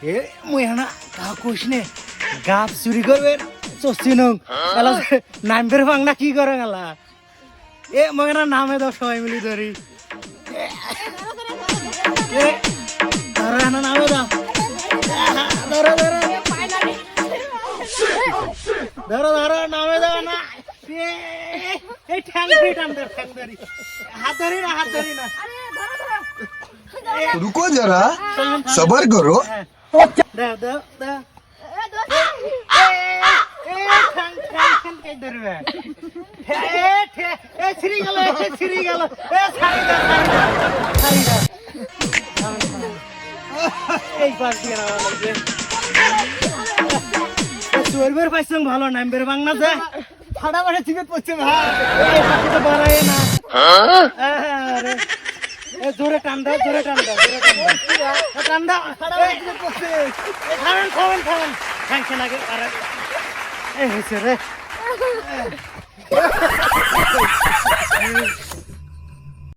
এ মুই হানা কা কইছনে গাব চুরি করবে চছিনং এলা নাম বের বাংলা কি করে গেলা এ মই না নামে দাও সবাই মিলি ধরি এ ধরো হানা নামে দাও ধরো ধরো ধরো ধরো নামে দাও না এই ঠ্যাং ধরি হাত ধরি না रुको जरा सबर करो দাও দাও দাও ভালো নাম্বার বাংলা যায় ফাটা ফাটা চিপে পড়ছে ভাই না জোরে টান্দা টান্দা খাবেন ঠ্যাংছে লাগে এই হয়েছে রে